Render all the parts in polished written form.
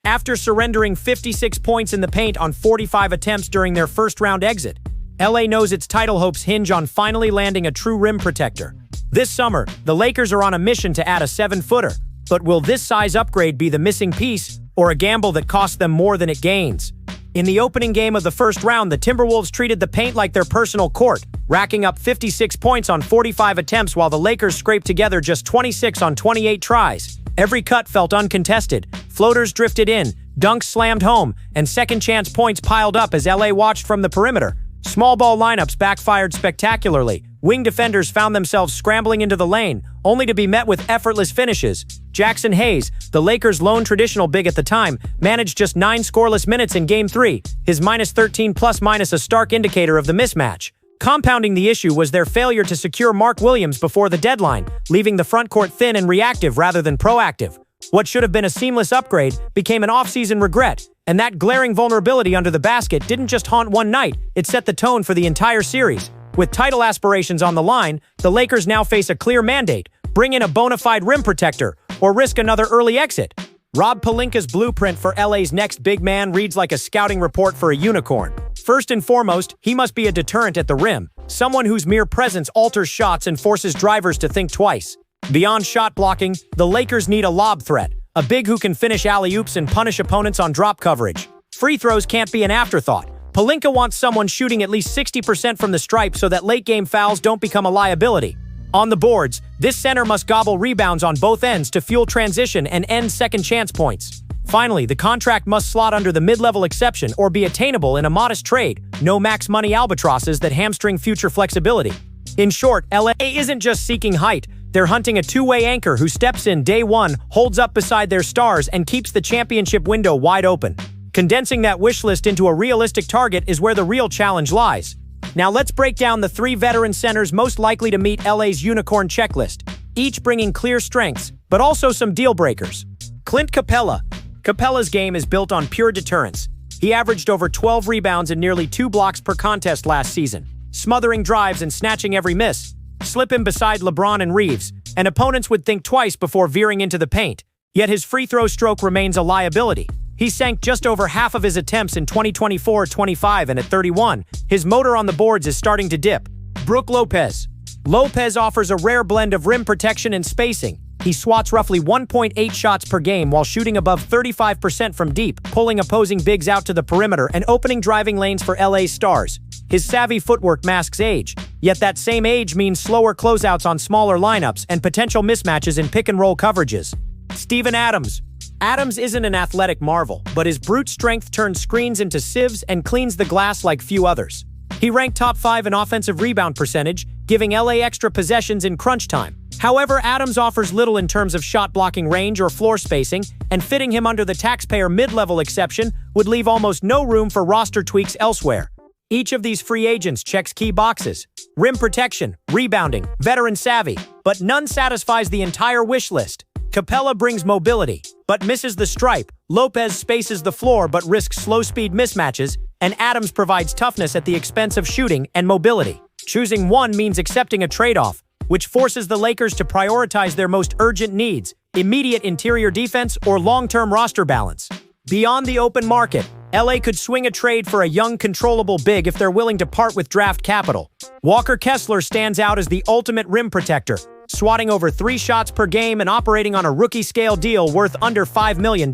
After surrendering 56 points in the paint on 45 attempts during their first-round exit, LA knows its title hopes hinge on finally landing a true rim protector. This summer, the Lakers are on a mission to add a 7-footer, but will this size upgrade be the missing piece, or a gamble that costs them more than it gains? In the opening game of the first round, the Timberwolves treated the paint like their personal court, racking up 56 points on 45 attempts while the Lakers scraped together just 26 on 28 tries. Every cut felt uncontested, floaters drifted in, dunks slammed home, and second-chance points piled up as LA watched from the perimeter. Small ball lineups backfired spectacularly. Wing defenders found themselves scrambling into the lane, only to be met with effortless finishes. Jackson Hayes, the Lakers' lone traditional big at the time, managed just 9 scoreless minutes in Game 3, his -13 plus-minus a stark indicator of the mismatch. Compounding the issue was their failure to secure Mark Williams before the deadline, leaving the frontcourt thin and reactive rather than proactive. What should have been a seamless upgrade became an offseason regret, and that glaring vulnerability under the basket didn't just haunt one night, it set the tone for the entire series. With title aspirations on the line, the Lakers now face a clear mandate: bring in a bona fide rim protector, or risk another early exit. Rob Pelinka's blueprint for LA's next big man reads like a scouting report for a unicorn. First and foremost, he must be a deterrent at the rim, someone whose mere presence alters shots and forces drivers to think twice. Beyond shot blocking, the Lakers need a lob threat, a big who can finish alley-oops and punish opponents on drop coverage. Free throws can't be an afterthought. Pelinka wants someone shooting at least 60% from the stripe so that late-game fouls don't become a liability. On the boards, this center must gobble rebounds on both ends to fuel transition and end second-chance points. Finally, the contract must slot under the mid-level exception or be attainable in a modest trade, no max money albatrosses that hamstring future flexibility. In short, LA isn't just seeking height, they're hunting a two-way anchor who steps in day one, holds up beside their stars, and keeps the championship window wide open. Condensing that wish list into a realistic target is where the real challenge lies. Now let's break down the 3 veteran centers most likely to meet LA's unicorn checklist, each bringing clear strengths, but also some deal breakers. Clint Capella. Capella's game is built on pure deterrence. He averaged over 12 rebounds and nearly 2 blocks per contest last season, smothering drives and snatching every miss. Slip him beside LeBron and Reeves, and opponents would think twice before veering into the paint. Yet his free throw stroke remains a liability. He sank just over half of his attempts in 2024-25, and at 31, his motor on the boards is starting to dip. Brook Lopez. Lopez offers a rare blend of rim protection and spacing. He swats roughly 1.8 shots per game while shooting above 35% from deep, pulling opposing bigs out to the perimeter and opening driving lanes for LA's stars. His savvy footwork masks age, yet that same age means slower closeouts on smaller lineups and potential mismatches in pick-and-roll coverages. Steven Adams. Adams isn't an athletic marvel, but his brute strength turns screens into sieves and cleans the glass like few others. He ranked top 5 in offensive rebound percentage, giving LA extra possessions in crunch time. However, Adams offers little in terms of shot blocking range or floor spacing, and fitting him under the taxpayer mid-level exception would leave almost no room for roster tweaks elsewhere. Each of these free agents checks key boxes: rim protection, rebounding, veteran savvy, but none satisfies the entire wish list. Capella brings mobility, but misses the stripe. Lopez spaces the floor but risks slow-speed mismatches, and Adams provides toughness at the expense of shooting and mobility. Choosing one means accepting a trade-off, which forces the Lakers to prioritize their most urgent needs: immediate interior defense or long-term roster balance. Beyond the open market, LA could swing a trade for a young, controllable big if they're willing to part with draft capital. Walker Kessler stands out as the ultimate rim protector, swatting over 3 shots per game and operating on a rookie-scale deal worth under $5 million.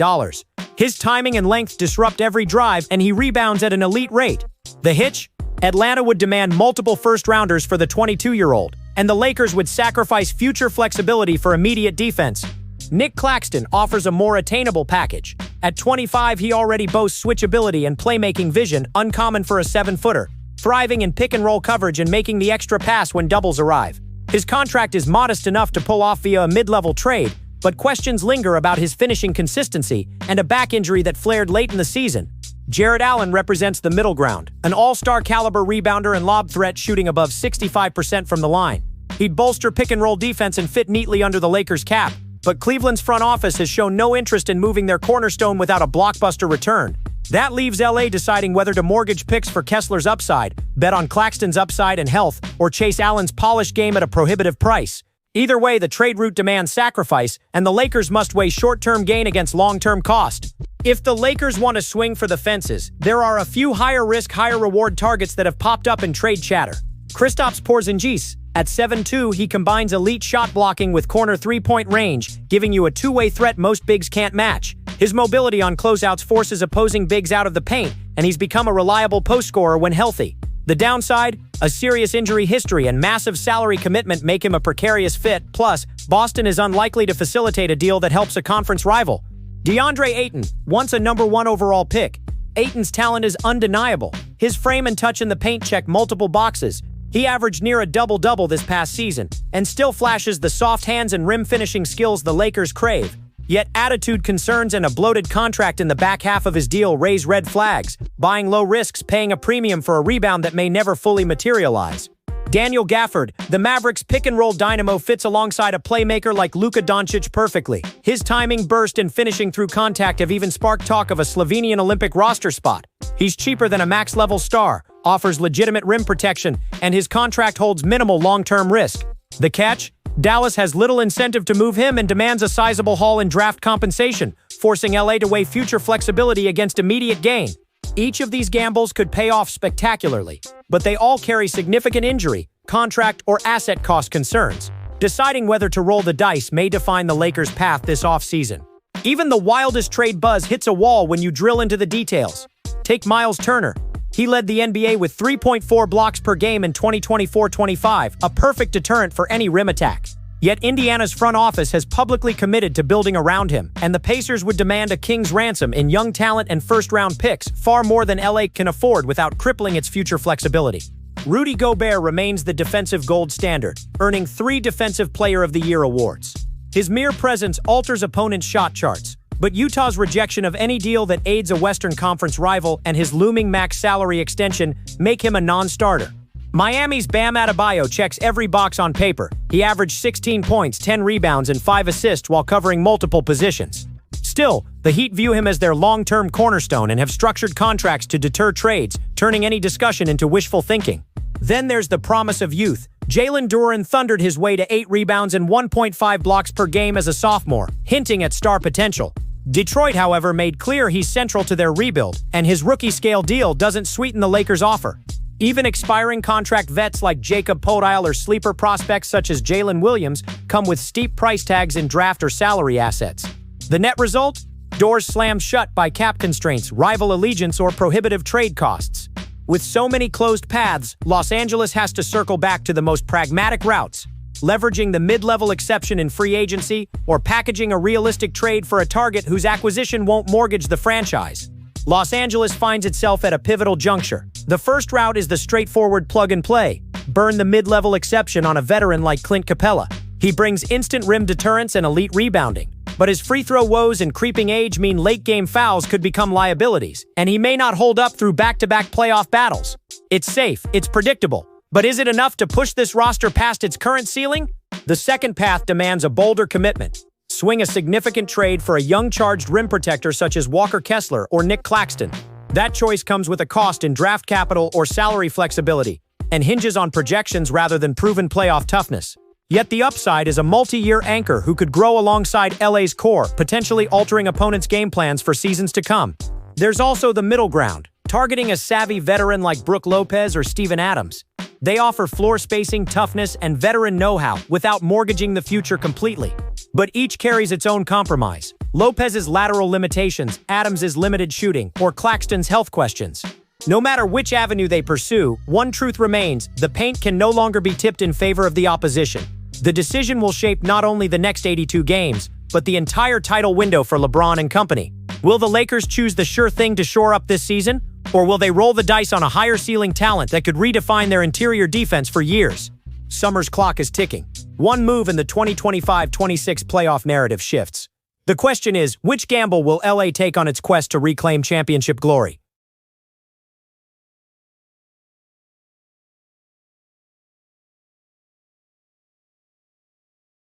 His timing and length disrupt every drive, and he rebounds at an elite rate. The hitch? Atlanta would demand multiple first-rounders for the 22-year-old, and the Lakers would sacrifice future flexibility for immediate defense. Nick Claxton offers a more attainable package. At 25, he already boasts switchability and playmaking vision uncommon for a 7-footer, thriving in pick-and-roll coverage and making the extra pass when doubles arrive. His contract is modest enough to pull off via a mid-level trade, but questions linger about his finishing consistency and a back injury that flared late in the season. Jarrett Allen represents the middle ground, an all-star caliber rebounder and lob threat shooting above 65% from the line. He'd bolster pick-and-roll defense and fit neatly under the Lakers' cap, but Cleveland's front office has shown no interest in moving their cornerstone without a blockbuster return. That leaves LA deciding whether to mortgage picks for Kessler's upside, bet on Claxton's upside and health, or chase Allen's polished game at a prohibitive price. Either way, the trade route demands sacrifice, and the Lakers must weigh short-term gain against long-term cost. If the Lakers want to swing for the fences, there are a few higher-risk, higher-reward targets that have popped up in trade chatter. Kristaps Porzingis. At 7'2", he combines elite shot blocking with corner three-point range, giving you a two-way threat most bigs can't match. His mobility on closeouts forces opposing bigs out of the paint, and he's become a reliable post scorer when healthy. The downside? A serious injury history and massive salary commitment make him a precarious fit. Plus, Boston is unlikely to facilitate a deal that helps a conference rival. DeAndre Ayton, once a #1 overall pick. Ayton's talent is undeniable. His frame and touch in the paint check multiple boxes. He averaged near a double-double this past season, and still flashes the soft hands and rim finishing skills the Lakers crave. Yet attitude concerns and a bloated contract in the back half of his deal raise red flags, buying low risks, paying a premium for a rebound that may never fully materialize. Daniel Gafford, the Mavericks' pick-and-roll dynamo, fits alongside a playmaker like Luka Doncic perfectly. His timing, burst, and finishing through contact have even sparked talk of a Slovenian Olympic roster spot. He's cheaper than a max-level star, offers legitimate rim protection, and his contract holds minimal long-term risk. The catch? Dallas has little incentive to move him and demands a sizable haul in draft compensation, forcing LA to weigh future flexibility against immediate gain. Each of these gambles could pay off spectacularly, but they all carry significant injury, contract, or asset cost concerns. Deciding whether to roll the dice may define the Lakers' path this offseason. Even the wildest trade buzz hits a wall when you drill into the details. Take Miles Turner. He led the NBA with 3.4 blocks per game in 2024-25, a perfect deterrent for any rim attack. Yet Indiana's front office has publicly committed to building around him, and the Pacers would demand a king's ransom in young talent and first-round picks, far more than LA can afford without crippling its future flexibility. Rudy Gobert remains the defensive gold standard, earning 3 Defensive Player of the Year awards. His mere presence alters opponents' shot charts, but Utah's rejection of any deal that aids a Western Conference rival and his looming max salary extension make him a non-starter. Miami's Bam Adebayo checks every box on paper. He averaged 16 points, 10 rebounds, and 5 assists while covering multiple positions. Still, the Heat view him as their long-term cornerstone and have structured contracts to deter trades, turning any discussion into wishful thinking. Then there's the promise of youth. Jalen Duren thundered his way to 8 rebounds and 1.5 blocks per game as a sophomore, hinting at star potential. Detroit, however, made clear he's central to their rebuild, and his rookie-scale deal doesn't sweeten the Lakers' offer. Even expiring contract vets like Jacob Poeltl or sleeper prospects such as Jalen Williams come with steep price tags in draft or salary assets. The net result? Doors slammed shut by cap constraints, rival allegiance, or prohibitive trade costs. With so many closed paths, Los Angeles has to circle back to the most pragmatic routes, leveraging the mid-level exception in free agency or packaging a realistic trade for a target whose acquisition won't mortgage the franchise. Los Angeles finds itself at a pivotal juncture. The first route is the straightforward plug-and-play. Burn the mid-level exception on a veteran like Clint Capella. He brings instant rim deterrence and elite rebounding. But his free throw woes and creeping age mean late-game fouls could become liabilities, and he may not hold up through back-to-back playoff battles. It's safe, it's predictable. But is it enough to push this roster past its current ceiling? The second path demands a bolder commitment. Swing a significant trade for a young charged rim protector such as Walker Kessler or Nick Claxton. That choice comes with a cost in draft capital or salary flexibility, and hinges on projections rather than proven playoff toughness. Yet the upside is a multi-year anchor who could grow alongside LA's core, potentially altering opponents' game plans for seasons to come. There's also the middle ground, targeting a savvy veteran like Brook Lopez or Steven Adams. They offer floor spacing, toughness, and veteran know-how without mortgaging the future completely. But each carries its own compromise. Lopez's lateral limitations, Adams's limited shooting, or Claxton's health questions. No matter which avenue they pursue, one truth remains: the paint can no longer be tipped in favor of the opposition. The decision will shape not only the next 82 games, but the entire title window for LeBron and company. Will the Lakers choose the sure thing to shore up this season? Or will they roll the dice on a higher ceiling talent that could redefine their interior defense for years? Summer's clock is ticking. One move and the 2025-26 playoff narrative shifts. The question is, which gamble will LA take on its quest to reclaim championship glory?